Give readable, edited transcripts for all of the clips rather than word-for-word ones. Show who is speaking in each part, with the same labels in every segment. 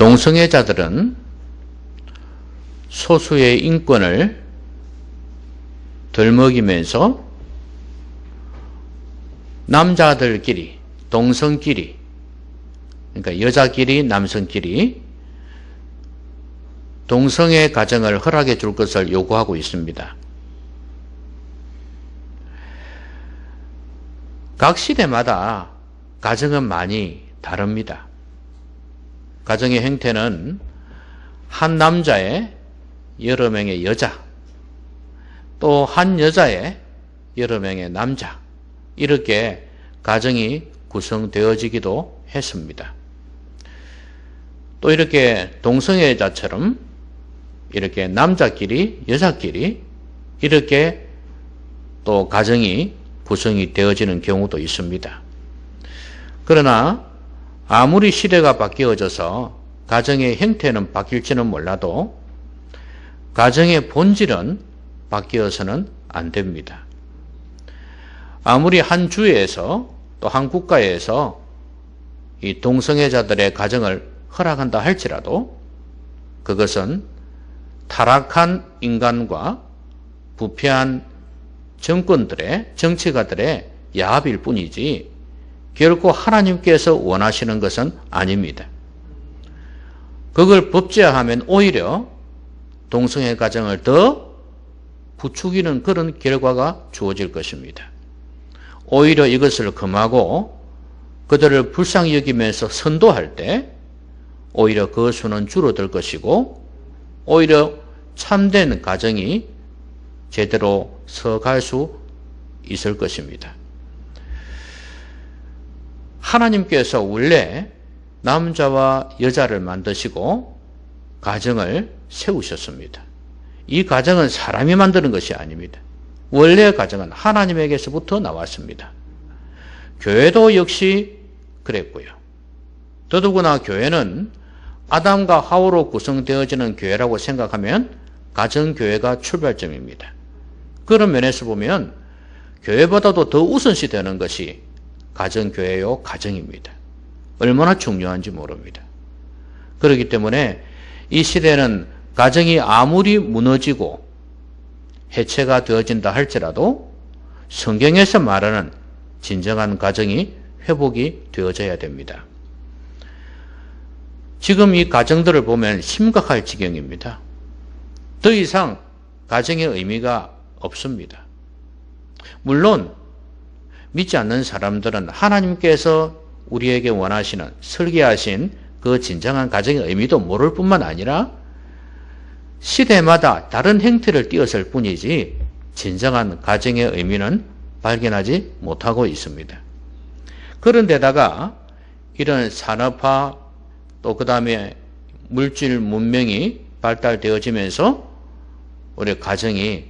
Speaker 1: 동성애자들은 소수의 인권을 덜먹이면서 남자들끼리, 동성끼리, 그러니까 여자끼리, 남성끼리 동성애 가정을 허락해 줄 것을 요구하고 있습니다. 각 시대마다 가정은 많이 다릅니다. 가정의 형태는 한 남자의 여러 명의 여자, 또 한 여자의 여러 명의 남자, 이렇게 가정이 구성되어지기도 했습니다. 또 이렇게 동성애자처럼 이렇게 남자끼리, 여자끼리 이렇게 또 가정이 구성이 되어지는 경우도 있습니다. 그러나 아무리 시대가 바뀌어져서 가정의 형태는 바뀔지는 몰라도 가정의 본질은 바뀌어서는 안 됩니다. 아무리 한 주에서 또 한 국가에서 이 동성애자들의 가정을 허락한다 할지라도 그것은 타락한 인간과 부패한 정권들의, 정치가들의 야합일 뿐이지 결코 하나님께서 원하시는 것은 아닙니다. 그걸 법제화하면 오히려 동성애 가정을 더 부추기는 그런 결과가 주어질 것입니다. 오히려 이것을 금하고 그들을 불쌍히 여기면서 선도할 때 오히려 그 수는 줄어들 것이고 오히려 참된 가정이 제대로 서갈 수 있을 것입니다. 하나님께서 원래 남자와 여자를 만드시고 가정을 세우셨습니다. 이 가정은 사람이 만드는 것이 아닙니다. 원래 가정은 하나님에게서부터 나왔습니다. 교회도 역시 그랬고요. 더더구나 교회는 아담과 하와로 구성되어지는 교회라고 생각하면 가정교회가 출발점입니다. 그런 면에서 보면 교회보다도 더 우선시 되는 것이 가정교회요, 가정입니다. 얼마나 중요한지 모릅니다. 그렇기 때문에 이 시대는 가정이 아무리 무너지고 해체가 되어진다 할지라도 성경에서 말하는 진정한 가정이 회복이 되어져야 됩니다. 지금 이 가정들을 보면 심각할 지경입니다. 더 이상 가정의 의미가 없습니다. 물론 믿지 않는 사람들은 하나님께서 우리에게 원하시는 설계하신 그 진정한 가정의 의미도 모를 뿐만 아니라 시대마다 다른 형태를 띄었을 뿐이지 진정한 가정의 의미는 발견하지 못하고 있습니다. 그런데다가 이런 산업화 또 그 다음에 물질 문명이 발달되어지면서 우리 가정이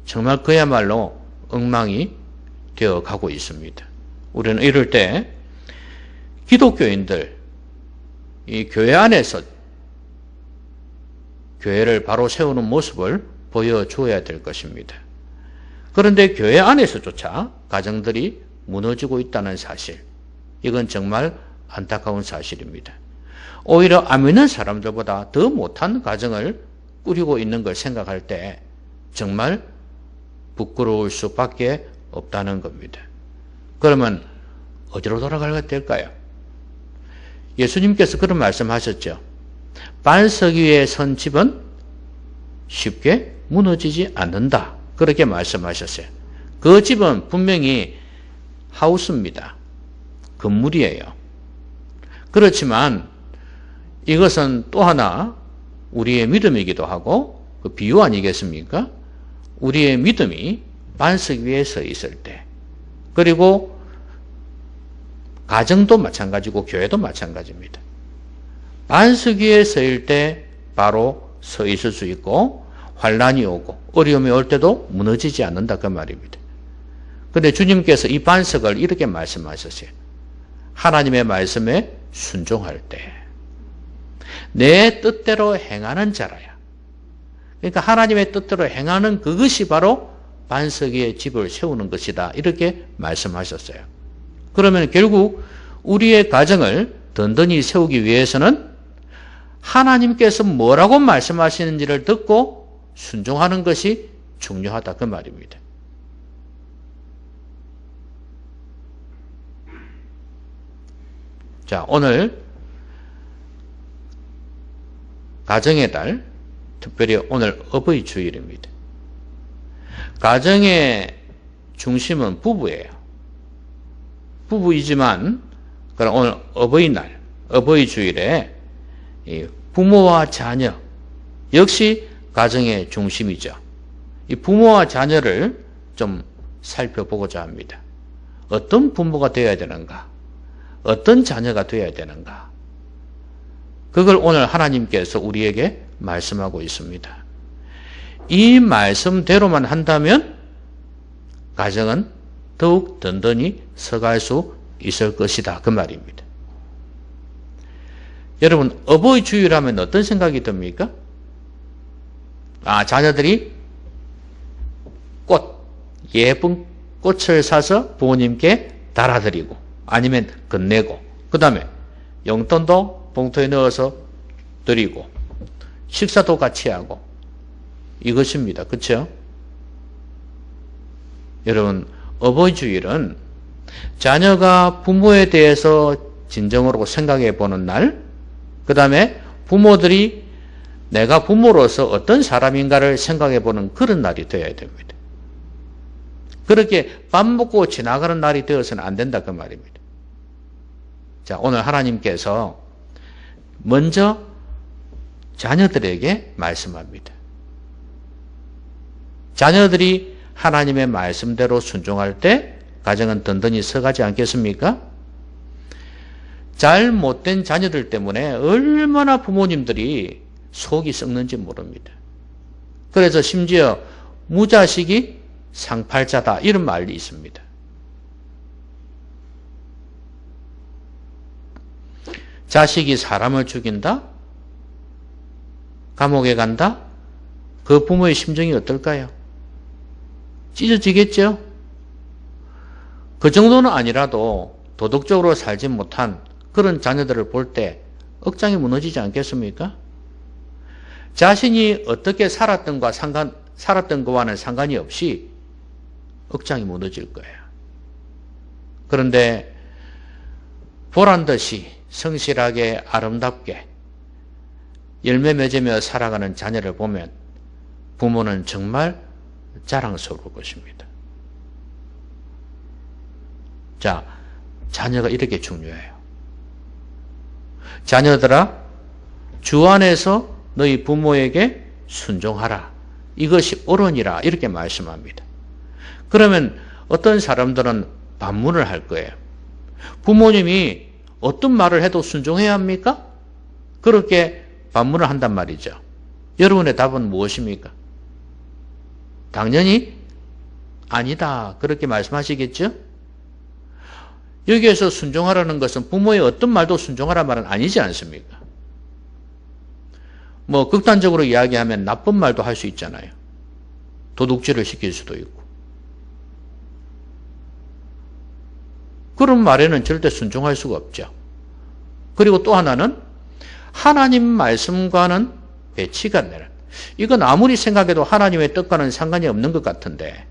Speaker 1: 정말 그야말로 엉망이 되어가고 있습니다. 우리는 이럴 때 기독교인들 이 교회 안에서 교회를 바로 세우는 모습을 보여주어야 될 것입니다. 그런데 교회 안에서조차 가정들이 무너지고 있다는 사실, 이건 정말 안타까운 사실입니다. 오히려 안 믿는 사람들보다 더 못한 가정을 꾸리고 있는 걸 생각할 때 정말 부끄러울 수밖에 없다는 겁니다. 그러면 어디로 돌아가야 될까요? 예수님께서 그런 말씀하셨죠. 반석 위에 선 집은 쉽게 무너지지 않는다. 그렇게 말씀하셨어요. 그 집은 분명히 하우스입니다. 건물이에요. 그렇지만 이것은 또 하나 우리의 믿음이기도 하고 그 비유 아니겠습니까? 우리의 믿음이 반석 위에 서 있을 때, 그리고 가정도 마찬가지고 교회도 마찬가지입니다. 반석 위에 서일 때 바로 서 있을 수 있고 환난이 오고 어려움이 올 때도 무너지지 않는다 그 말입니다. 그런데 주님께서 이 반석을 이렇게 말씀하셨어요. 하나님의 말씀에 순종할 때 내 뜻대로 행하는 자라야. 그러니까 하나님의 뜻대로 행하는 그것이 바로 반석 위에 집을 세우는 것이다. 이렇게 말씀하셨어요. 그러면 결국 우리의 가정을 든든히 세우기 위해서는 하나님께서 뭐라고 말씀하시는지를 듣고 순종하는 것이 중요하다 그 말입니다. 자, 오늘 가정의 달, 특별히 오늘 어버이 주일입니다. 가정의 중심은 부부예요. 부부이지만 그럼 오늘 어버이날, 어버이 주일에 부모와 자녀 역시 가정의 중심이죠. 이 부모와 자녀를 좀 살펴보고자 합니다. 어떤 부모가 되어야 되는가? 어떤 자녀가 되어야 되는가? 그걸 오늘 하나님께서 우리에게 말씀하고 있습니다. 이 말씀대로만 한다면 가정은 더욱 든든히 서갈 수 있을 것이다 그 말입니다. 여러분, 어버이 주일하면 어떤 생각이 듭니까? 자녀들이 예쁜 꽃을 사서 부모님께 달아드리고 아니면 건네고 그 다음에 용돈도 봉투에 넣어서 드리고 식사도 같이 하고 이것입니다. 그렇죠? 여러분, 어버이 주일은 자녀가 부모에 대해서 진정으로 생각해 보는 날, 그 다음에 부모들이 내가 부모로서 어떤 사람인가를 생각해 보는 그런 날이 되어야 됩니다. 그렇게 밥 먹고 지나가는 날이 되어서는 안 된다 그 말입니다. 자, 오늘 하나님께서 먼저 자녀들에게 말씀합니다. 자녀들이 하나님의 말씀대로 순종할 때 가정은 든든히 서가지 않겠습니까? 잘못된 자녀들 때문에 얼마나 부모님들이 속이 썩는지 모릅니다. 그래서 심지어 무자식이 상팔자다 이런 말이 있습니다. 자식이 사람을 죽인다? 감옥에 간다? 그 부모의 심정이 어떨까요? 찢어지겠죠? 그 정도는 아니라도 도덕적으로 살지 못한 그런 자녀들을 볼 때 억장이 무너지지 않겠습니까? 자신이 어떻게 살았던 거와는 상관이 없이 억장이 무너질 거예요. 그런데 보란듯이 성실하게 아름답게 열매 맺으며 살아가는 자녀를 보면 부모는 정말 자랑스러울 것입니다. 자, 자녀가 이렇게 중요해요. 자녀들아, 주 안에서 너희 부모에게 순종하라. 이것이 옳으니라. 이렇게 말씀합니다. 그러면 어떤 사람들은 반문을 할 거예요. 부모님이 어떤 말을 해도 순종해야 합니까? 그렇게 반문을 한단 말이죠. 여러분의 답은 무엇입니까? 당연히 아니다. 그렇게 말씀하시겠죠? 여기에서 순종하라는 것은 부모의 어떤 말도 순종하라 말은 아니지 않습니까? 극단적으로 이야기하면 나쁜 말도 할 수 있잖아요. 도둑질을 시킬 수도 있고. 그런 말에는 절대 순종할 수가 없죠. 그리고 또 하나는 하나님 말씀과는 배치가 안 되는, 이건 아무리 생각해도 하나님의 뜻과는 상관이 없는 것 같은데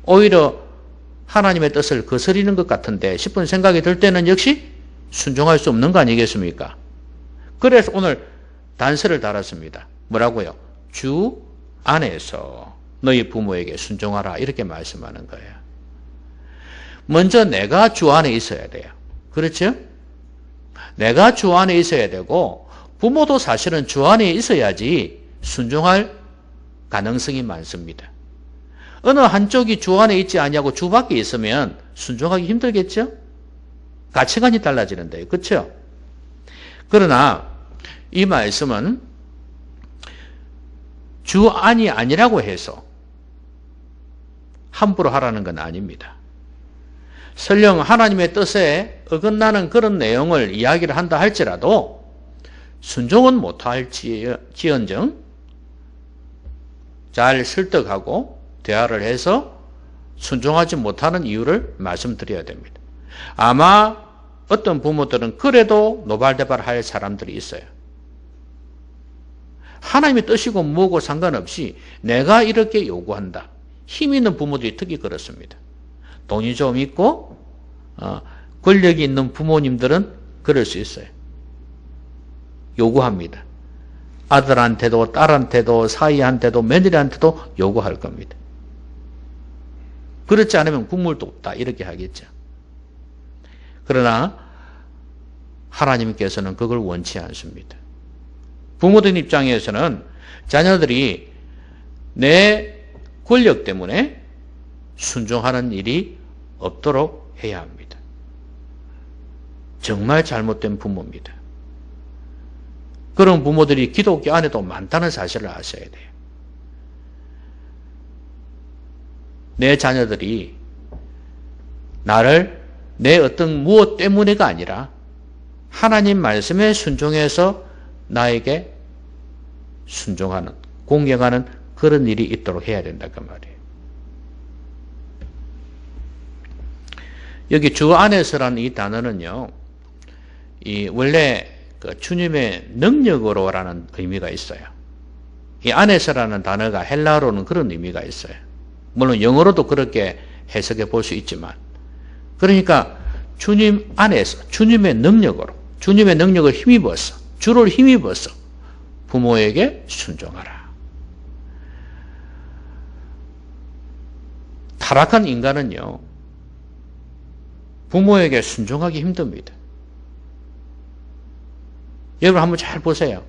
Speaker 1: 오히려 하나님의 뜻을 거스리는 것 같은데 싶은 생각이 들 때는 역시 순종할 수 없는 거 아니겠습니까? 그래서 오늘 단서를 달았습니다. 뭐라고요? 주 안에서 너희 부모에게 순종하라. 이렇게 말씀하는 거예요. 먼저 내가 주 안에 있어야 돼요. 그렇죠? 내가 주 안에 있어야 되고 부모도 사실은 주 안에 있어야지 순종할 가능성이 많습니다. 어느 한쪽이 주 안에 있지 않냐고 주 밖에 있으면 순종하기 힘들겠죠? 가치관이 달라지는데요. 그렇죠? 그러나 이 말씀은 주 안이 아니라고 해서 함부로 하라는 건 아닙니다. 설령 하나님의 뜻에 어긋나는 그런 내용을 이야기를 한다 할지라도 순종은 못할지언정 잘 설득하고 대화를 해서 순종하지 못하는 이유를 말씀드려야 됩니다. 아마 어떤 부모들은 그래도 노발대발할 사람들이 있어요. 하나님의 뜻이고 뭐고 상관없이 내가 이렇게 요구한다. 힘 있는 부모들이 특히 그렇습니다. 돈이 좀 있고 권력이 있는 부모님들은 그럴 수 있어요. 요구합니다. 아들한테도 딸한테도 사위한테도 며느리한테도 요구할 겁니다. 그렇지 않으면 국물도 없다 이렇게 하겠죠. 그러나 하나님께서는 그걸 원치 않습니다. 부모들 입장에서는 자녀들이 내 권력 때문에 순종하는 일이 없도록 해야 합니다. 정말 잘못된 부모입니다. 그런 부모들이 기독교 안에도 많다는 사실을 아셔야 돼요. 내 자녀들이 나를 내 어떤 무엇 때문에가 아니라 하나님 말씀에 순종해서 나에게 순종하는, 공경하는 그런 일이 있도록 해야 된다 그 말이에요. 여기 주 안에서라는 이 단어는요, 원래 주님의 능력으로라는 의미가 있어요. 이 안에서라는 단어가 헬라어로는 그런 의미가 있어요. 물론 영어로도 그렇게 해석해 볼 수 있지만, 그러니까 주님 안에서 주님의 능력으로, 주님의 능력을 힘입어서, 주를 힘입어서 부모에게 순종하라. 타락한 인간은요, 부모에게 순종하기 힘듭니다. 여러분 한번 잘 보세요.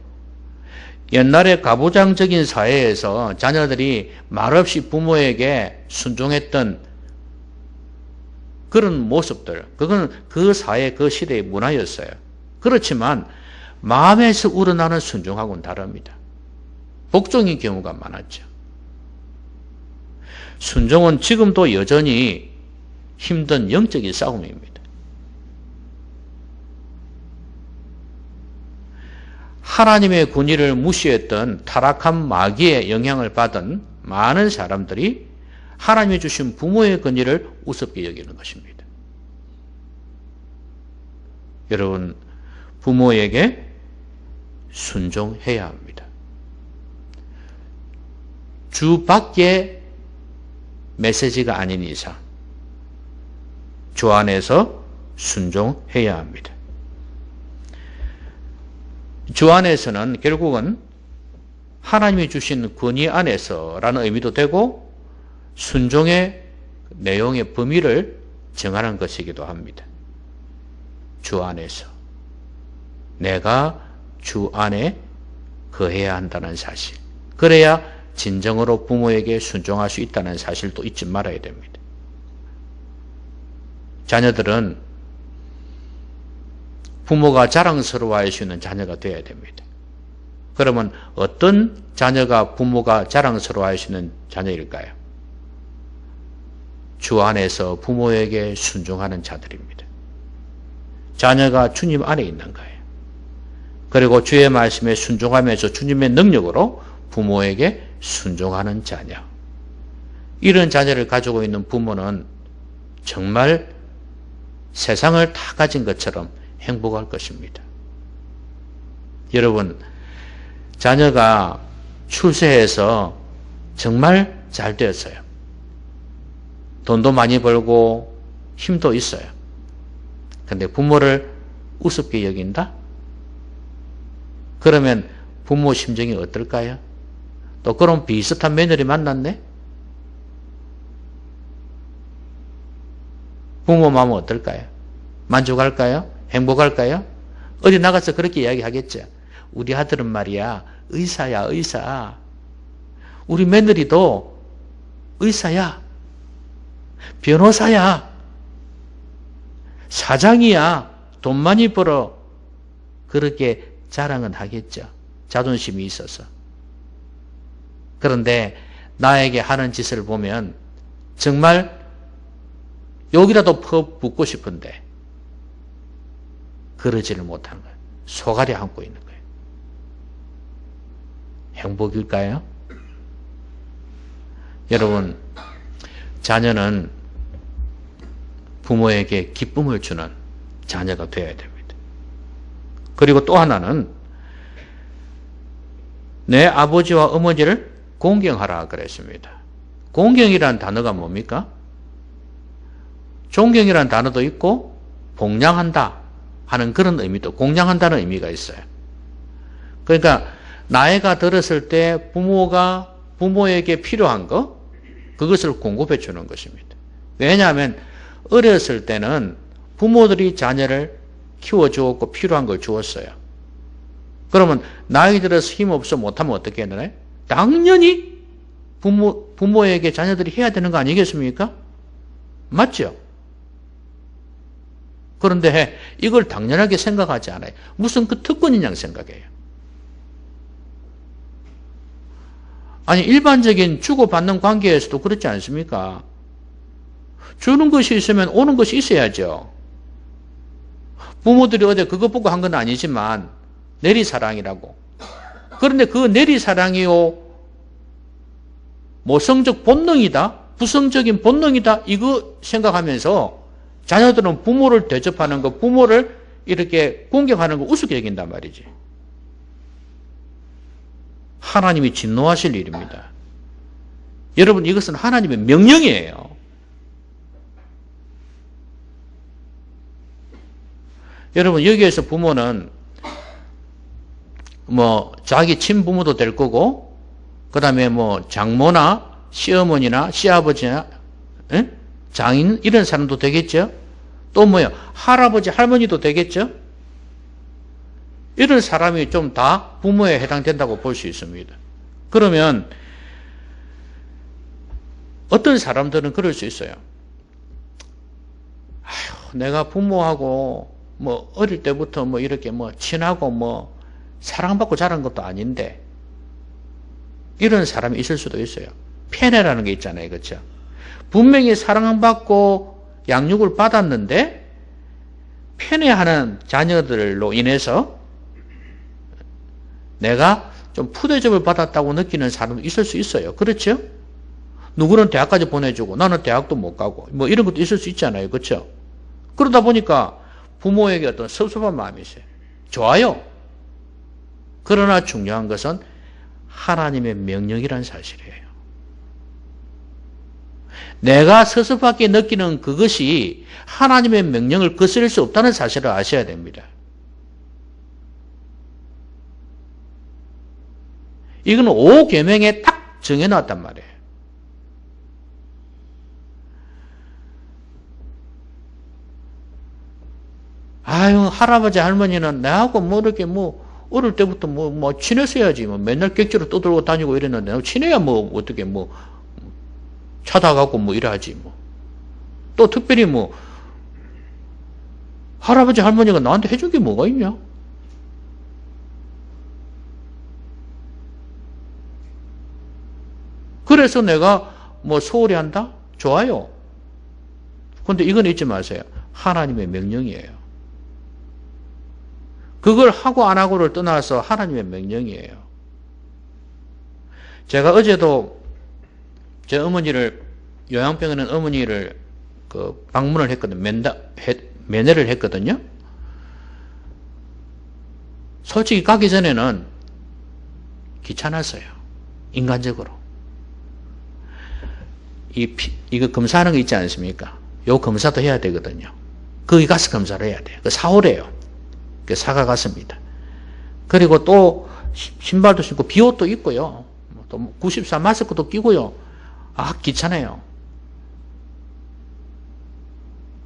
Speaker 1: 옛날에 가부장적인 사회에서 자녀들이 말없이 부모에게 순종했던 그런 모습들, 그건 그 사회, 그 시대의 문화였어요. 그렇지만 마음에서 우러나는 순종하고는 다릅니다. 복종인 경우가 많았죠. 순종은 지금도 여전히 힘든 영적인 싸움입니다. 하나님의 권위를 무시했던 타락한 마귀의 영향을 받은 많은 사람들이 하나님이 주신 부모의 권위를 우습게 여기는 것입니다. 여러분, 부모에게 순종해야 합니다. 주 밖의 메시지가 아닌 이상 주 안에서 순종해야 합니다. 주 안에서는 결국은 하나님이 주신 권위 안에서라는 의미도 되고 순종의 내용의 범위를 정하는 것이기도 합니다. 주 안에서. 내가 주 안에 거해야 한다는 사실. 그래야 진정으로 부모에게 순종할 수 있다는 사실도 잊지 말아야 됩니다. 자녀들은 부모가 자랑스러워할 수 있는 자녀가 되어야 됩니다. 그러면 어떤 자녀가 부모가 자랑스러워할 수 있는 자녀일까요? 주 안에서 부모에게 순종하는 자들입니다. 자녀가 주님 안에 있는 거예요. 그리고 주의 말씀에 순종하면서 주님의 능력으로 부모에게 순종하는 자녀. 이런 자녀를 가지고 있는 부모는 정말 세상을 다 가진 것처럼 행복할 것입니다. 여러분, 자녀가 출세해서 정말 잘 되었어요. 돈도 많이 벌고 힘도 있어요. 근데 부모를 우습게 여긴다? 그러면 부모 심정이 어떨까요? 또 그런 비슷한 며느리 만났네? 부모 마음은 어떨까요? 만족할까요? 행복할까요? 어디 나가서 그렇게 이야기하겠죠. 우리 아들은 말이야, 의사야, 의사. 우리 며느리도 의사야. 변호사야. 사장이야. 돈 많이 벌어. 그렇게 자랑은 하겠죠. 자존심이 있어서. 그런데 나에게 하는 짓을 보면 정말 여기라도 퍼붓고 싶은데 그러지를 못한 거예요. 소갈이 안고 있는 거예요. 행복일까요? 여러분, 자녀는 부모에게 기쁨을 주는 자녀가 되어야 됩니다. 그리고 또 하나는 내 아버지와 어머니를 공경하라 그랬습니다. 공경이란 단어가 뭡니까? 존경이란 단어도 있고 공양한다 하는 그런 의미도, 공양한다는 의미가 있어요. 그러니까 나이가 들었을 때 부모가 부모에게 필요한 거, 그것을 공급해 주는 것입니다. 왜냐하면 어렸을 때는 부모들이 자녀를 키워주었고 필요한 걸 주었어요. 그러면 나이 들어서 힘없어 못하면 어떻게 해야 되나요? 당연히 부모에게 자녀들이 해야 되는 거 아니겠습니까? 맞죠? 그런데 이걸 당연하게 생각하지 않아요. 무슨 그 특권이냐 생각해요. 아니 일반적인 주고받는 관계에서도 그렇지 않습니까? 주는 것이 있으면 오는 것이 있어야죠. 부모들이 어디 그거 보고 한 건 아니지만 내리사랑이라고. 그런데 그 내리사랑이요 모성적 본능이다, 부성적인 본능이다, 이거 생각하면서 자녀들은 부모를 대접하는 거, 부모를 이렇게 공경하는 거 우습게 여긴단 말이지. 하나님이 진노하실 일입니다. 여러분, 이것은 하나님의 명령이에요. 여러분, 여기에서 부모는 자기 친부모도 될 거고, 그 다음에 장모나 시어머니나 시아버지나 장인 이런 사람도 되겠죠. 또 할아버지 할머니도 되겠죠. 이런 사람이 좀 다 부모에 해당된다고 볼 수 있습니다. 그러면 어떤 사람들은 그럴 수 있어요. 아휴, 내가 부모하고 어릴 때부터 이렇게 친하고 사랑받고 자란 것도 아닌데, 이런 사람이 있을 수도 있어요. 편애라는 게 있잖아요. 그렇죠? 분명히 사랑받고 양육을 받았는데 편애하는 자녀들로 인해서 내가 좀 푸대접을 받았다고 느끼는 사람도 있을 수 있어요. 그렇죠? 누구는 대학까지 보내주고 나는 대학도 못 가고 이런 것도 있을 수 있잖아요. 그렇죠? 그러다 보니까 부모에게 어떤 섭섭한 마음이 있어요. 좋아요. 그러나 중요한 것은 하나님의 명령이란 사실이에요. 내가 섭섭하게 느끼는 그것이 하나님의 명령을 거스릴 수 없다는 사실을 아셔야 됩니다. 이건 5계명에 딱 정해놨단 말이에요. 아유, 할아버지 할머니는 나하고 이렇게 어릴 때부터 친했어야지. 맨날 객지로 떠들고 다니고 이랬는데, 친해야 어떻게 찾아가고 이래야지. 또 특별히 할아버지 할머니가 나한테 해준 게 뭐가 있냐? 그래서 내가 소홀히 한다? 좋아요. 그런데 이건 잊지 마세요. 하나님의 명령이에요. 그걸 하고 안 하고를 떠나서 하나님의 명령이에요. 제가 어제도 제 어머니를, 요양병원에 있는 어머니를 방문을 했거든요. 면회를 했거든요. 솔직히 가기 전에는 귀찮았어요. 인간적으로. 이거 검사하는 거 있지 않습니까? 요 검사도 해야 되거든요. 거기 가서 검사를 해야 돼요. 4월에요. 사가 갔습니다. 그리고 또 신발도 신고 비옷도 입고요. 또 94 마스크도 끼고요. 귀찮아요.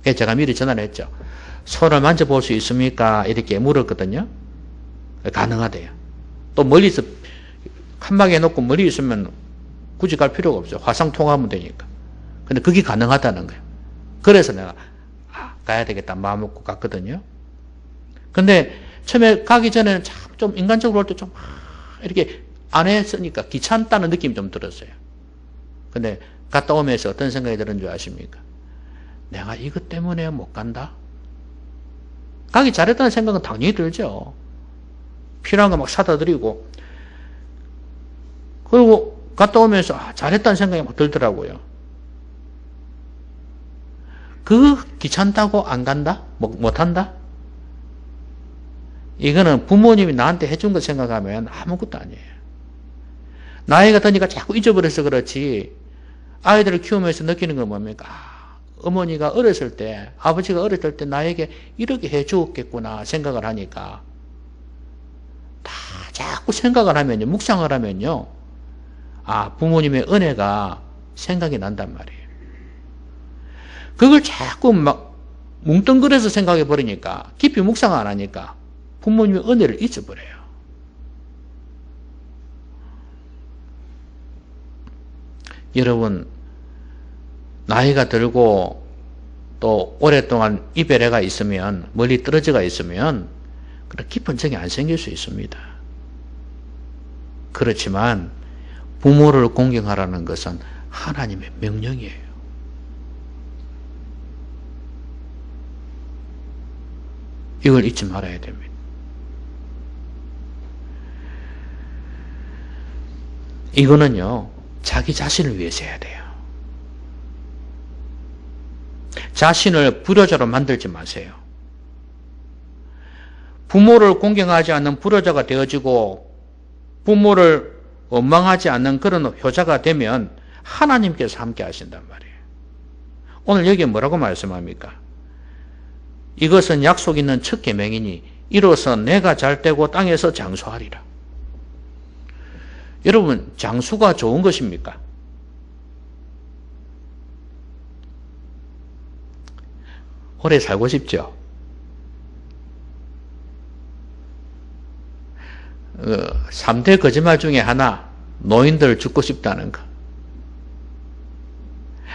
Speaker 1: 그래서 제가 미리 전화를 했죠. 손을 만져볼 수 있습니까? 이렇게 물었거든요. 가능하대요. 또 멀리서 칸막이 해놓고 멀리 있으면 굳이 갈 필요가 없어요. 화상 통화하면 되니까. 근데 그게 가능하다는 거예요. 그래서 내가 가야 되겠다 마음 먹고 갔거든요. 근데 처음에 가기 전에는 참 좀 인간적으로 할 때 좀 이렇게 안 했으니까 귀찮다는 느낌이 좀 들었어요. 근데 갔다 오면서 어떤 생각이 드는 줄 아십니까? 내가 이것 때문에 못 간다? 가기 잘했다는 생각은 당연히 들죠. 필요한 거 막 사다 드리고. 그리고 갔다 오면서 잘했다는 생각이 막 들더라고요. 귀찮다고 안 간다? 못 한다? 이거는 부모님이 나한테 해준 거 생각하면 아무것도 아니에요. 나이가 드니까 자꾸 잊어버려서 그렇지, 아이들을 키우면서 느끼는 건 뭡니까? 어머니가 어렸을 때, 아버지가 어렸을 때 나에게 이렇게 해주었겠구나 생각을 하니까, 다 자꾸 생각을 하면요, 묵상을 하면요, 부모님의 은혜가 생각이 난단 말이에요. 그걸 자꾸 막 뭉뚱그려서 생각해 버리니까, 깊이 묵상 안 하니까 부모님의 은혜를 잊어버려요. 여러분, 나이가 들고 또 오랫동안 이별애가 있으면, 멀리 떨어져가 있으면 그런 깊은 정이 안 생길 수 있습니다. 그렇지만 부모를 공경하라는 것은 하나님의 명령이에요. 이걸 잊지 말아야 됩니다. 이거는요, 자기 자신을 위해서 해야 돼요. 자신을 불효자로 만들지 마세요. 부모를 공경하지 않는 불효자가 되어지고 부모를 원망하지 않는 그런 효자가 되면 하나님께서 함께 하신단 말이에요. 오늘 여기에 뭐라고 말씀합니까? 이것은 약속 있는 첫 계명이니 이로써 내가 잘되고 땅에서 장수하리라. 여러분, 장수가 좋은 것입니까? 오래 살고 싶죠? 3대 거짓말 중에 하나, 노인들 죽고 싶다는 거.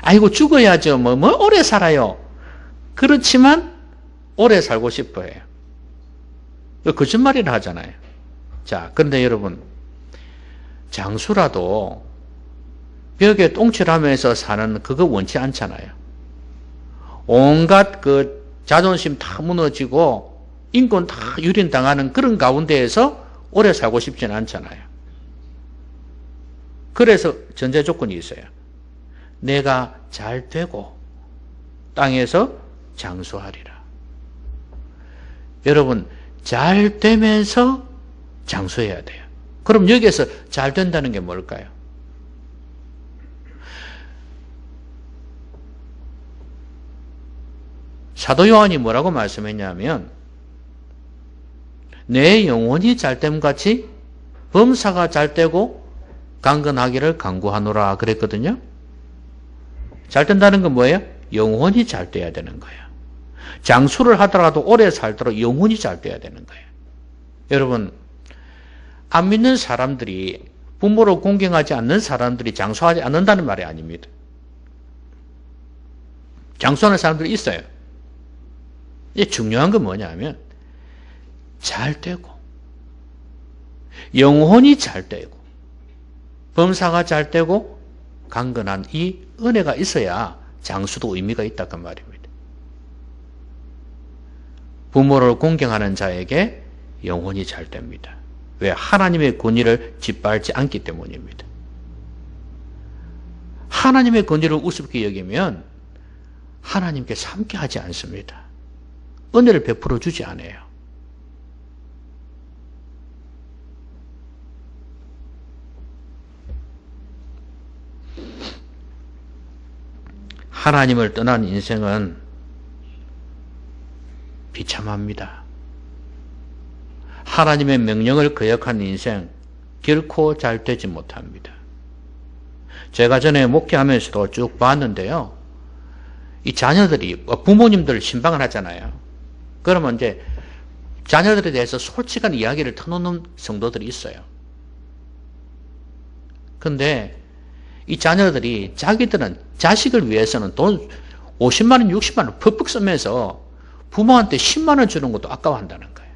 Speaker 1: 아이고, 죽어야죠. 뭐 오래 살아요. 그렇지만 오래 살고 싶어 해요. 거짓말이라 하잖아요. 자, 그런데 여러분, 장수라도 벽에 똥칠하면서 사는 그거 원치 않잖아요. 온갖 그 자존심 다 무너지고 인권 다 유린당하는 그런 가운데에서 오래 살고 싶지는 않잖아요. 그래서 전제 조건이 있어요. 내가 잘 되고 땅에서 장수하리라. 여러분, 잘 되면서 장수해야 돼요. 그럼 여기에서 잘 된다는 게 뭘까요? 사도 요한이 뭐라고 말씀했냐면, 내 영혼이 잘됨 같이 범사가 잘되고 강건하기를 간구하노라 그랬거든요. 잘된다는 건 뭐예요? 영혼이 잘돼야 되는 거예요. 장수를 하더라도 오래 살도록 영혼이 잘돼야 되는 거예요. 여러분, 안 믿는 사람들이, 부모를 공경하지 않는 사람들이 장수하지 않는다는 말이 아닙니다. 장수하는 사람들이 있어요. 이게 중요한 건 뭐냐면, 잘 되고, 영혼이 잘 되고, 범사가 잘 되고, 강건한 이 은혜가 있어야 장수도 의미가 있다 그 말입니다. 부모를 공경하는 자에게 영혼이 잘 됩니다. 왜? 하나님의 권위를 짓밟지 않기 때문입니다. 하나님의 권위를 우습게 여기면 하나님께서 함께하지 않습니다. 은혜를 베풀어 주지 않아요. 하나님을 떠난 인생은 비참합니다. 하나님의 명령을 거역한 인생 결코 잘 되지 못합니다. 제가 전에 목회하면서도 쭉 봤는데요. 이 자녀들이, 부모님들 신방을 하잖아요. 그러면 이제 자녀들에 대해서 솔직한 이야기를 터놓는 성도들이 있어요. 근데 이 자녀들이 자기들은 자식을 위해서는 돈 50만 원, 60만 원 퍽퍽 쓰면서 부모한테 10만 원 주는 것도 아까워한다는 거예요.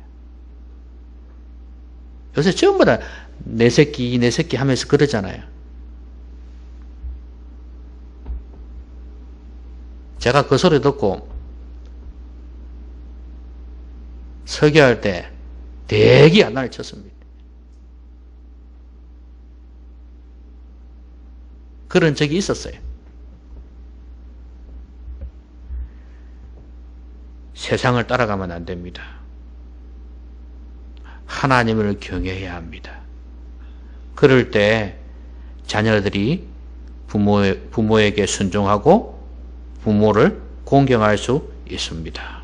Speaker 1: 요새 전부 다 내 새끼 하면서 그러잖아요. 제가 그 소리 듣고 설교할 때 대기 하나를 쳤습니다. 그런 적이 있었어요. 세상을 따라가면 안 됩니다. 하나님을 경외해야 합니다. 그럴 때 자녀들이 부모에게 순종하고 부모를 공경할 수 있습니다.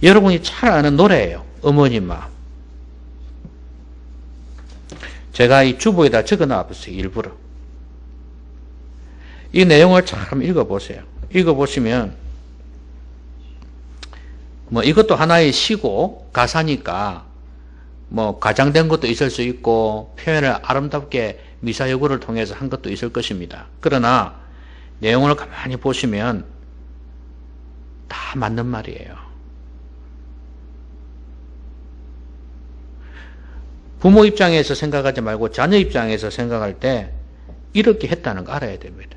Speaker 1: 여러분이 잘 아는 노래예요. 어머니 마음. 제가 이 주보에다 적어놔봤어요. 일부러. 이 내용을 잘 읽어보세요. 읽어보시면 뭐 이것도 하나의 시고 가사니까 뭐 과장된 것도 있을 수 있고 표현을 아름답게 미사여구를 통해서 한 것도 있을 것입니다. 그러나 내용을 가만히 보시면 다 맞는 말이에요. 부모 입장에서 생각하지 말고 자녀 입장에서 생각할 때 이렇게 했다는 거 알아야 됩니다.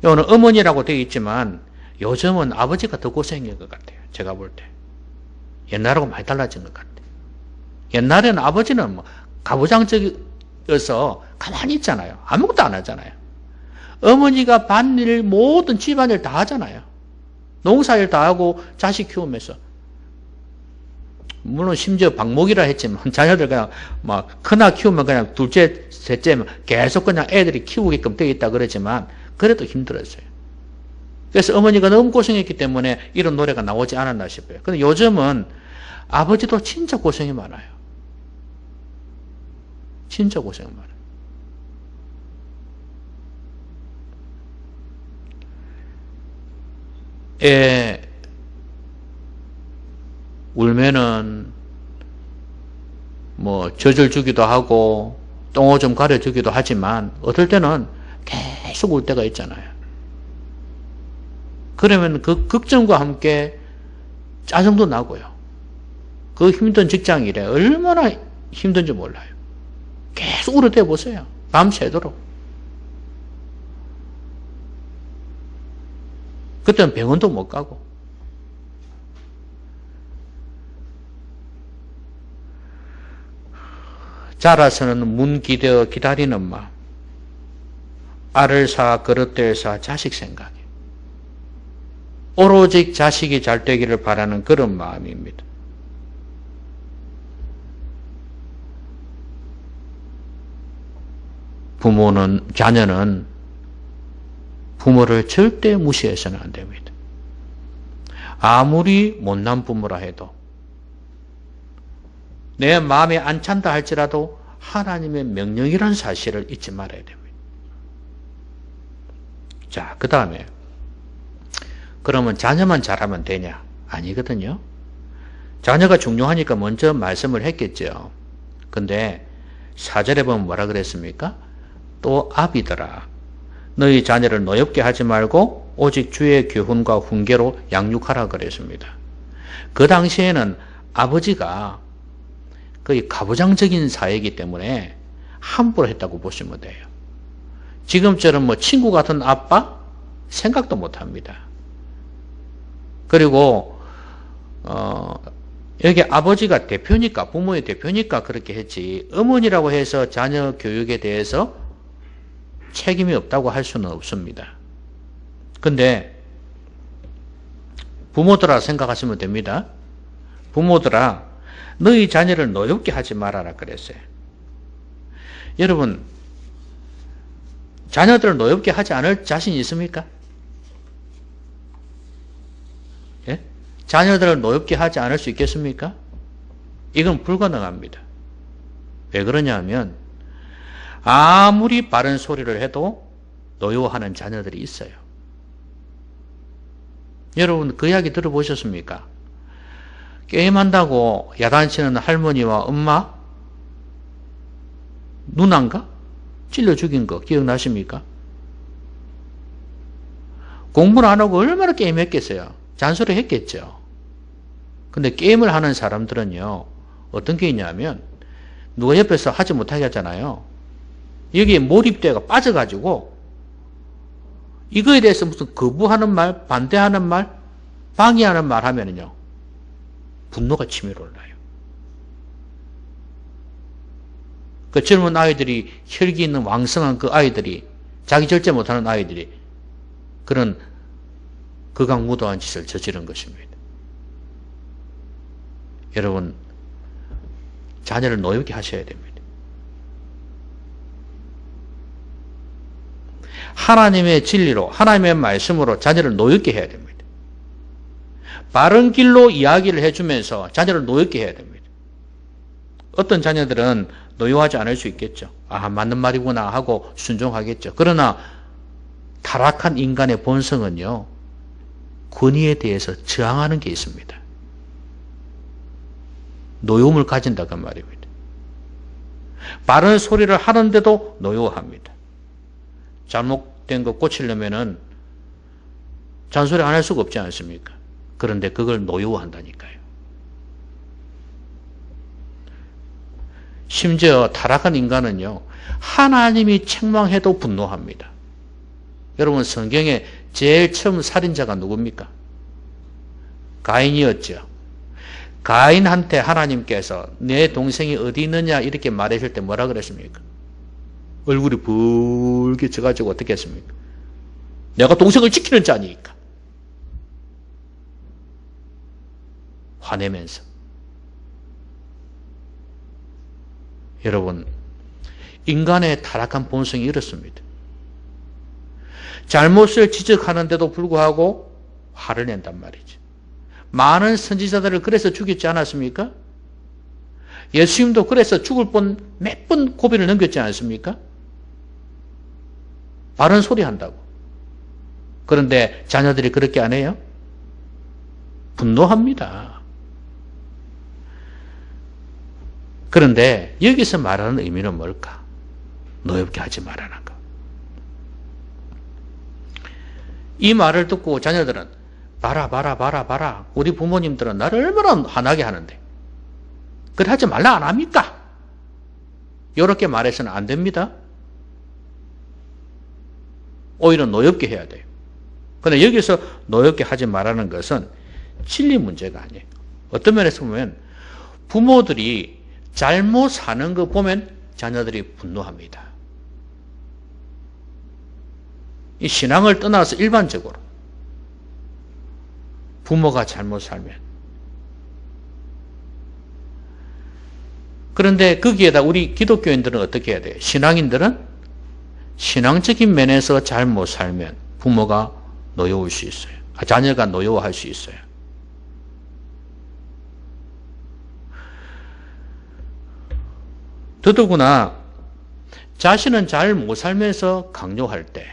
Speaker 1: 오늘 어머니라고 되어 있지만 요즘은 아버지가 더 고생인 것 같아요. 제가 볼 때. 옛날하고 많이 달라진 것 같아요. 옛날에는 아버지는 뭐 가부장적이어서 가만히 있잖아요. 아무것도 안 하잖아요. 어머니가 밭일 모든 집안일 다 하잖아요. 농사일 다 하고 자식 키우면서. 물론 심지어 방목이라 했지만 자녀들 그냥 막 크나 키우면 그냥 둘째, 셋째 계속 그냥 애들이 키우게끔 되어 있다 그러지만 그래도 힘들었어요. 그래서 어머니가 너무 고생했기 때문에 이런 노래가 나오지 않았나 싶어요. 근데 요즘은 아버지도 진짜 고생이 많아요. 진짜 고생이 많아요. 애 울면은 뭐 젖을 주기도 하고 똥오줌 가려주기도 하지만 어떨 때는 계속 울 때가 있잖아요. 그러면 그 걱정과 함께 짜증도 나고요. 그 힘든 직장일에 얼마나 힘든지 몰라요. 계속 울어대 보세요. 밤새도록. 그때는 병원도 못 가고. 자라서는 문 기대어 기다리는 마음. 알을 사 그릇들 사 자식 생각이. 오로지 자식이 잘 되기를 바라는 그런 마음입니다. 자녀는 부모를 절대 무시해서는 안 됩니다. 아무리 못난 부모라 해도 내 마음에 안 찬다 할지라도 하나님의 명령이라는 사실을 잊지 말아야 됩니다. 자, 그 다음에 그러면 자녀만 잘하면 되냐? 아니거든요. 자녀가 중요하니까 먼저 말씀을 했겠죠. 근데 4절에 보면 뭐라 그랬습니까? 또 아비들아 너희 자녀를 노엽게 하지 말고 오직 주의 교훈과 훈계로 양육하라 그랬습니다. 그 당시에는 아버지가 거의 가부장적인 사회이기 때문에 함부로 했다고 보시면 돼요. 지금처럼 뭐 친구 같은 아빠 생각도 못 합니다. 그리고 여기 아버지가 대표니까 부모의 대표니까 그렇게 했지 어머니라고 해서 자녀 교육에 대해서 책임이 없다고 할 수는 없습니다. 근데 부모들아 생각하시면 됩니다. 부모들아 너희 자녀를 노엽게 하지 말아라 그랬어요. 여러분 자녀들을 노엽게 하지 않을 자신 있습니까? 예? 자녀들을 노엽게 하지 않을 수 있겠습니까? 이건 불가능합니다. 왜 그러냐면 아무리 바른 소리를 해도 노여워하는 자녀들이 있어요. 여러분 그 이야기 들어보셨습니까? 게임한다고 야단치는 할머니와 엄마 누나인가? 찔러 죽인 거 기억나십니까? 공부를 안 하고 얼마나 게임했겠어요? 잔소리 했겠죠. 근데 게임을 하는 사람들은요 어떤 게 있냐면 누가 옆에서 하지 못하게 하잖아요. 여기에 몰입되가 빠져가지고 이거에 대해서 무슨 거부하는 말, 반대하는 말, 방해하는 말 하면은요 분노가 치밀어 올라요. 그 젊은 아이들이 혈기 있는 왕성한 그 아이들이 자기 절제 못하는 아이들이 그런 극악무도한 짓을 저지른 것입니다. 여러분 자녀를 노엽게 하셔야 됩니다. 하나님의 진리로, 하나님의 말씀으로 자녀를 노엽게 해야 됩니다. 바른 길로 이야기를 해주면서 자녀를 노엽게 해야 됩니다. 어떤 자녀들은 노여워하지 않을 수 있겠죠. 아, 맞는 말이구나 하고 순종하겠죠. 그러나 타락한 인간의 본성은요, 권위에 대해서 저항하는 게 있습니다. 노여움을 가진다고 말입니다. 바른 소리를 하는데도 노여워합니다. 잘못된 거 고치려면은 잔소리 안 할 수가 없지 않습니까? 그런데 그걸 노여워한다니까요. 심지어 타락한 인간은요, 하나님이 책망해도 분노합니다. 여러분, 성경에 제일 처음 살인자가 누굽니까? 가인이었죠. 가인한테 하나님께서 내 동생이 어디 있느냐 이렇게 말하실 때 뭐라 그랬습니까? 얼굴이 붉게 져가지고 어떻게 했습니까? 내가 동생을 지키는 자니까. 화내면서. 여러분, 인간의 타락한 본성이 이렇습니다. 잘못을 지적하는데도 불구하고 화를 낸단 말이죠. 많은 선지자들을 그래서 죽였지 않았습니까? 예수님도 그래서 죽을 뻔 몇 번 고비를 넘겼지 않습니까? 바른 소리 한다고. 그런데 자녀들이 그렇게 안 해요? 분노합니다. 그런데 여기서 말하는 의미는 뭘까? 노엽게 하지 말라는 거. 이 말을 듣고 자녀들은 봐라. 우리 부모님들은 나를 얼마나 화나게 하는데. 그래 하지 말라 안 합니까? 이렇게 말해서는 안 됩니다. 오히려 노엽게 해야 돼요. 그런데 여기서 노엽게 하지 말라는 것은 진리 문제가 아니에요. 어떤 면에서 보면 부모들이 잘못 사는 거 보면 자녀들이 분노합니다. 이 신앙을 떠나서 일반적으로 부모가 잘못 살면. 그런데 거기에다 우리 기독교인들은 어떻게 해야 돼요? 신앙인들은 신앙적인 면에서 잘못 살면 부모가 노여울 수 있어요. 자녀가 노여워할 수 있어요. 더더구나 자신은 잘 못 살면서 강요할 때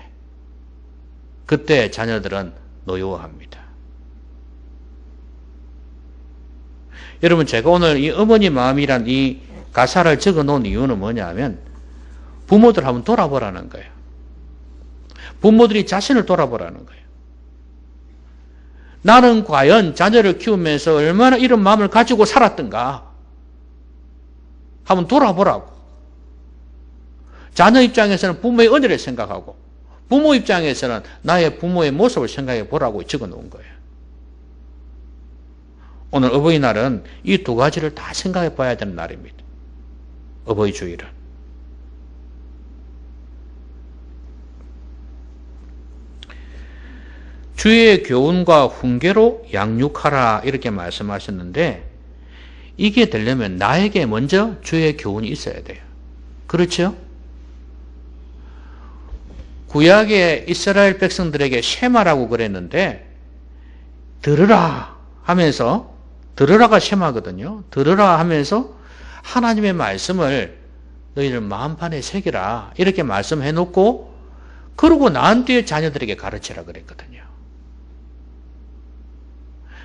Speaker 1: 그때 자녀들은 노여워합니다. 여러분, 제가 오늘 이 어머니 마음이란 이 가사를 적어 놓은 이유는 뭐냐면 부모들 한번 돌아보라는 거예요. 부모들이 자신을 돌아보라는 거예요. 나는 과연 자녀를 키우면서 얼마나 이런 마음을 가지고 살았던가 한번 돌아보라고. 자녀 입장에서는 부모의 은혜를 생각하고 부모 입장에서는 나의 부모의 모습을 생각해 보라고 적어 놓은 거예요. 오늘 어버이날은 이 두 가지를 다 생각해 봐야 되는 날입니다. 어버이 주일은. 주의 교훈과 훈계로 양육하라 이렇게 말씀하셨는데 이게 되려면 나에게 먼저 주의 교훈이 있어야 돼요. 그렇죠? 구약의 이스라엘 백성들에게 쉐마라고 그랬는데 들으라 하면서 들으라가 쉐마거든요. 들으라 하면서 하나님의 말씀을 너희들 마음판에 새기라 이렇게 말씀해 놓고 그러고 난 뒤에 자녀들에게 가르치라 그랬거든요.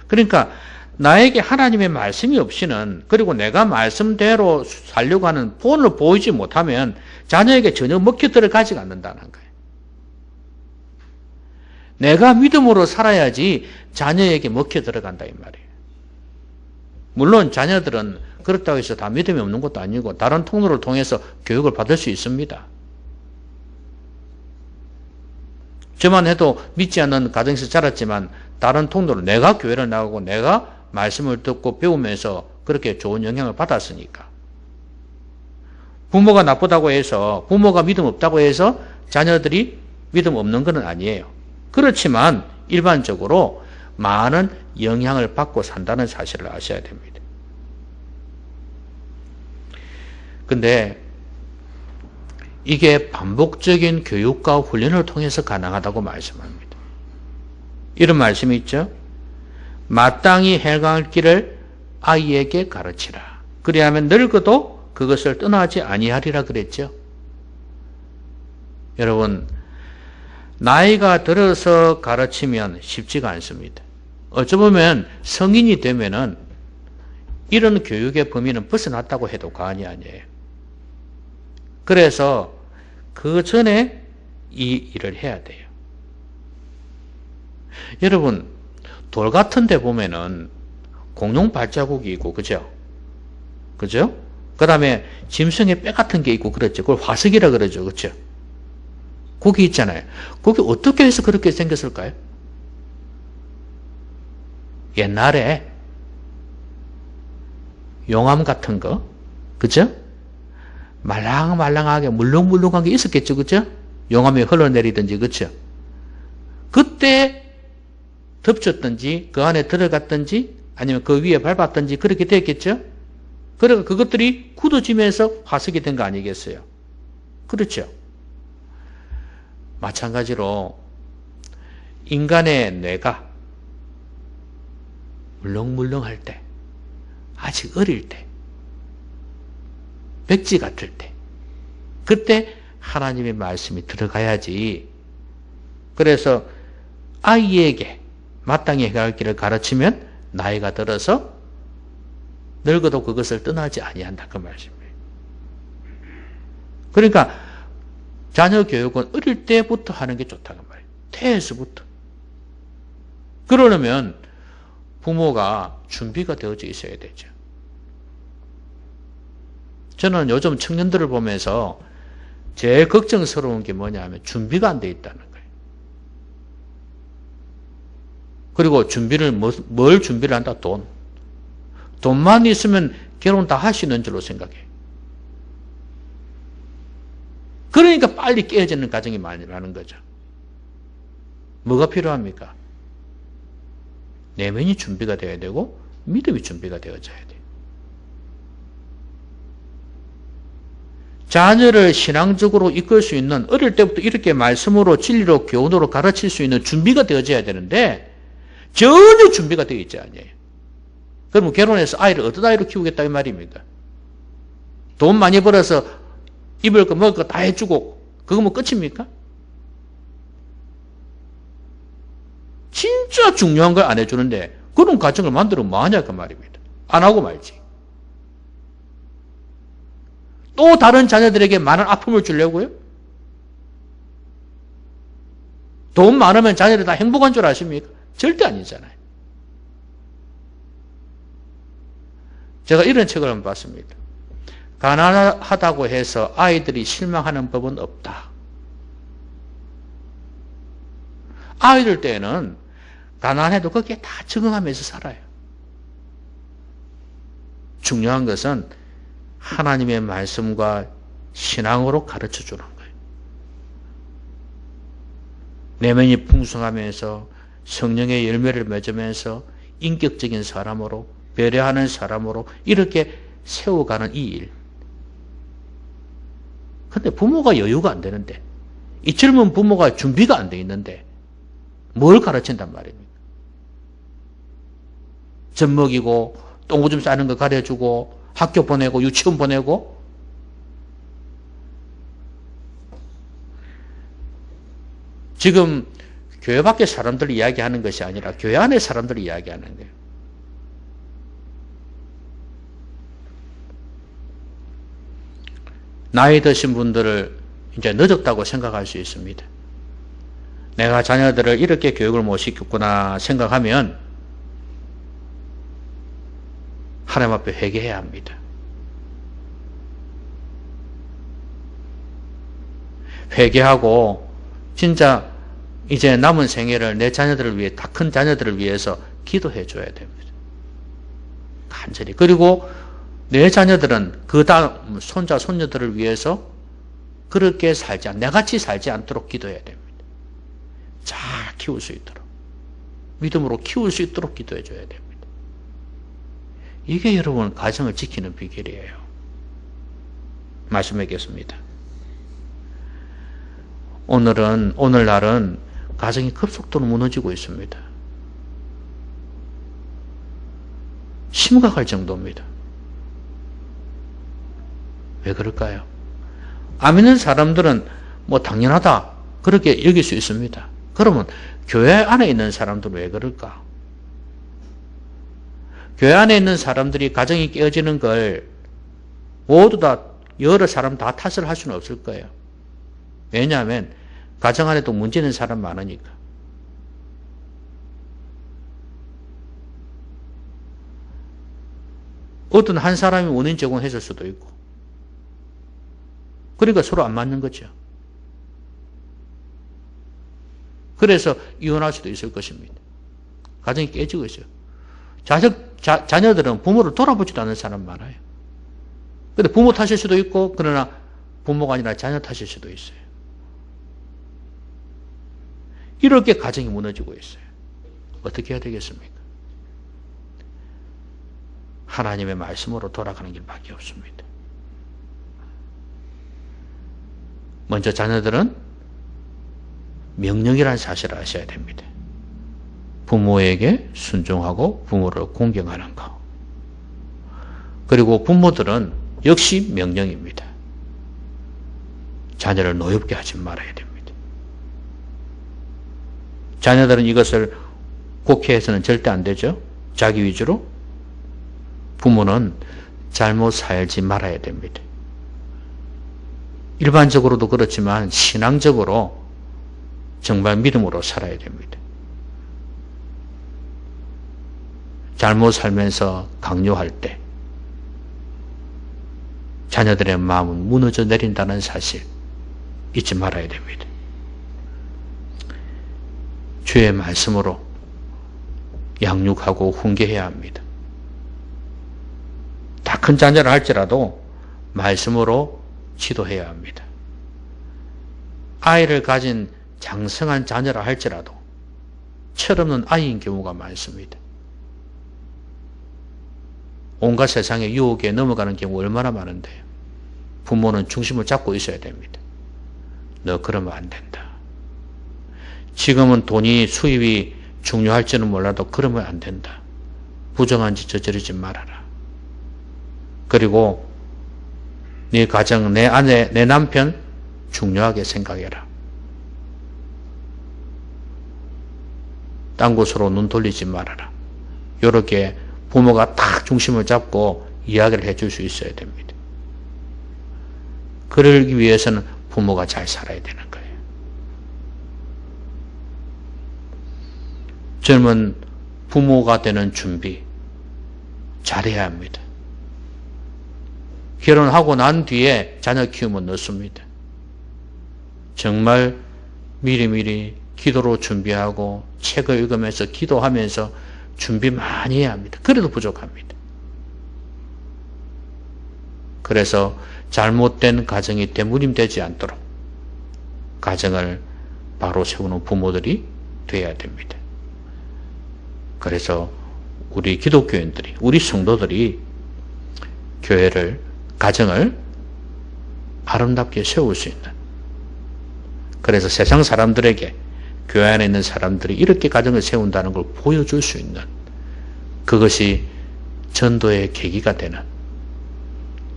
Speaker 1: 그러니까 나에게 하나님의 말씀이 없이는 그리고 내가 말씀대로 살려고 하는 본을 보이지 못하면 자녀에게 전혀 먹혀 들어가지가 않는다는 거예요. 내가 믿음으로 살아야지 자녀에게 먹혀 들어간다 이 말이에요. 물론 자녀들은 그렇다고 해서 다 믿음이 없는 것도 아니고 다른 통로를 통해서 교육을 받을 수 있습니다. 저만 해도 믿지 않는 가정에서 자랐지만 다른 통로로 내가 교회를 나가고 내가 말씀을 듣고 배우면서 그렇게 좋은 영향을 받았으니까. 부모가 나쁘다고 해서 부모가 믿음 없다고 해서 자녀들이 믿음 없는 건 아니에요. 그렇지만 일반적으로 많은 영향을 받고 산다는 사실을 아셔야 됩니다. 근데 이게 반복적인 교육과 훈련을 통해서 가능하다고 말씀합니다. 이런 말씀이 있죠. 마땅히 행할 길을 아이에게 가르치라. 그리하면 늙어도 그것을 떠나지 아니하리라 그랬죠. 여러분, 나이가 들어서 가르치면 쉽지가 않습니다. 어쩌보면 성인이 되면은 이런 교육의 범위는 벗어났다고 해도 과언이 아니에요. 그래서 그 전에 이 일을 해야 돼요. 여러분, 돌 같은 데 보면은 공룡 발자국이 있고, 그죠? 그죠? 그 다음에 짐승의 뼈 같은 게 있고, 그렇죠. 그걸 화석이라 그러죠. 그죠? 거기 있잖아요. 거기 어떻게 해서 그렇게 생겼을까요? 옛날에 용암 같은 거, 그죠? 말랑말랑하게 물렁물렁한 게 있었겠죠, 그죠? 용암이 흘러내리든지, 그죠? 그때 덮쳤든지 그 안에 들어갔든지 아니면 그 위에 밟았든지 그렇게 됐겠죠? 그러니까 그것들이 굳어지면서 화석이 된 거 아니겠어요? 그렇죠? 마찬가지로 인간의 뇌가 물렁물렁할 때, 아직 어릴 때, 백지 같을 때, 그때 하나님의 말씀이 들어가야지. 그래서 아이에게 마땅히 해야 할 길을 가르치면 나이가 들어서 늙어도 그것을 떠나지 아니한다. 그 말씀이에요. 그러니까 자녀 교육은 어릴 때부터 하는 게 좋다는 말이에요. 태에서부터. 그러려면 부모가 준비가 되어져 있어야 되죠. 저는 요즘 청년들을 보면서 제일 걱정스러운 게 뭐냐 하면 준비가 안 돼 있다는 거예요. 그리고 준비를, 뭘 준비를 한다? 돈. 돈만 있으면 결혼 다 할 수 있는 줄로 생각해요. 그러니까 빨리 깨어지는 가정이 많은 거죠. 뭐가 필요합니까? 내면이 준비가 되어야 되고 믿음이 준비가 되어져야 돼요. 자녀를 신앙적으로 이끌 수 있는, 어릴 때부터 이렇게 말씀으로 진리로 교훈으로 가르칠 수 있는 준비가 되어져야 되는데 전혀 준비가 되어 있지 않아요. 그러면 결혼해서 아이를 어떤 아이로 키우겠다 이 말입니까? 돈 많이 벌어서 입을 거 먹을 거 다 해주고 그거 뭐 끝입니까? 진짜 중요한 걸 안 해주는데 그런 가정을 만들면 뭐하냐 그 말입니다. 안 하고 말지. 또 다른 자녀들에게 많은 아픔을 주려고요? 돈 많으면 자녀들이 다 행복한 줄 아십니까? 절대 아니잖아요. 제가 이런 책을 한번 봤습니다. 가난하다고 해서 아이들이 실망하는 법은 없다. 아이들 때는 가난해도 거기에 다 적응하면서 살아요. 중요한 것은 하나님의 말씀과 신앙으로 가르쳐 주는 거예요. 내면이 풍성하면서 성령의 열매를 맺으면서 인격적인 사람으로, 배려하는 사람으로 이렇게 세워가는 이 일. 근데 부모가 여유가 안 되는데, 이 젊은 부모가 준비가 안 돼 있는데 뭘 가르친단 말입니까? 젖 먹이고 똥오줌 싸는 거 가르쳐주고 학교 보내고 유치원 보내고. 지금 교회 밖에 사람들이 이야기하는 것이 아니라 교회 안에 사람들이 이야기하는 거예요. 나이 드신 분들을 이제 늦었다고 생각할 수 있습니다. 내가 자녀들을 이렇게 교육을 못 시켰구나 생각하면 하나님 앞에 회개해야 합니다. 회개하고 진짜 이제 남은 생애를 내 자녀들을 위해, 다 큰 자녀들을 위해서 기도해 줘야 됩니다. 간절히. 그리고 내 자녀들은 그 다음 손자, 손녀들을 위해서 그렇게 내같이 살지 않도록 기도해야 됩니다. 잘 키울 수 있도록. 믿음으로 키울 수 있도록 기도해 줘야 됩니다. 이게 여러분 가정을 지키는 비결이에요. 말씀하겠습니다. 오늘날은 가정이 급속도로 무너지고 있습니다. 심각할 정도입니다. 왜 그럴까요? 안 믿는 사람들은 뭐 당연하다 그렇게 여길 수 있습니다. 그러면 교회 안에 있는 사람들은 왜 그럴까? 교회 안에 있는 사람들이 가정이 깨어지는 걸 모두 다 여러 사람 다 탓을 할 수는 없을 거예요. 왜냐하면 가정 안에도 문제 있는 사람 많으니까. 어떤 한 사람이 원인 제공했을 수도 있고. 그러니까 서로 안 맞는 거죠. 그래서 이혼할 수도 있을 것입니다. 가정이 깨지고 있어요. 자녀들은 부모를 돌아보지도 않는 사람 많아요. 근데 부모 탓일 수도 있고, 그러나 부모가 아니라 자녀 탓일 수도 있어요. 이렇게 가정이 무너지고 있어요. 어떻게 해야 되겠습니까? 하나님의 말씀으로 돌아가는 길밖에 없습니다. 먼저 자녀들은 명령이라는 사실을 아셔야 됩니다. 부모에게 순종하고 부모를 공경하는 것. 그리고 부모들은 역시 명령입니다. 자녀를 노엽게 하지 말아야 됩니다. 자녀들은 이것을 곡해해서는 절대 안 되죠. 자기 위주로. 부모는 잘못 살지 말아야 됩니다. 일반적으로도 그렇지만 신앙적으로 정말 믿음으로 살아야 됩니다. 잘못 살면서 강요할 때 자녀들의 마음은 무너져 내린다는 사실 잊지 말아야 됩니다. 주의 말씀으로 양육하고 훈계해야 합니다. 다 큰 자녀를 할지라도 말씀으로 지도해야 합니다. 아이를 가진 장성한 자녀라 할지라도 철없는 아이인 경우가 많습니다. 온갖 세상의 유혹에 넘어가는 경우 얼마나 많은데요. 부모는 중심을 잡고 있어야 됩니다. 너 그러면 안 된다. 지금은 돈이 수입이 중요할지는 몰라도 그러면 안 된다. 부정한 짓 저지르지 말아라. 그리고 네 가정, 내 아내, 내 남편 중요하게 생각해라. 딴 곳으로 눈 돌리지 말아라. 이렇게 부모가 딱 중심을 잡고 이야기를 해줄 수 있어야 됩니다. 그러기 위해서는 부모가 잘 살아야 되는 거예요. 젊은 부모가 되는 준비 잘해야 합니다. 결혼하고 난 뒤에 자녀 키우면 늦습니다. 정말 미리미리 기도로 준비하고 책을 읽으면서 기도하면서 준비 많이 해야 합니다. 그래도 부족합니다. 그래서 잘못된 가정이 대물림되지 않도록 가정을 바로 세우는 부모들이 되어야 됩니다. 그래서 우리 기독교인들이, 우리 성도들이 교회를, 가정을 아름답게 세울 수 있는, 그래서 세상 사람들에게 교회 안에 있는 사람들이 이렇게 가정을 세운다는 걸 보여줄 수 있는, 그것이 전도의 계기가 되는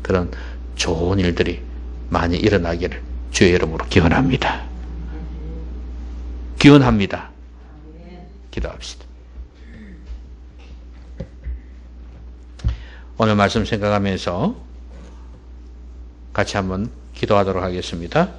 Speaker 1: 그런 좋은 일들이 많이 일어나기를 주의 이름으로 기원합니다. 기원합니다. 기도합시다. 오늘 말씀 생각하면서 같이 한번 기도하도록 하겠습니다.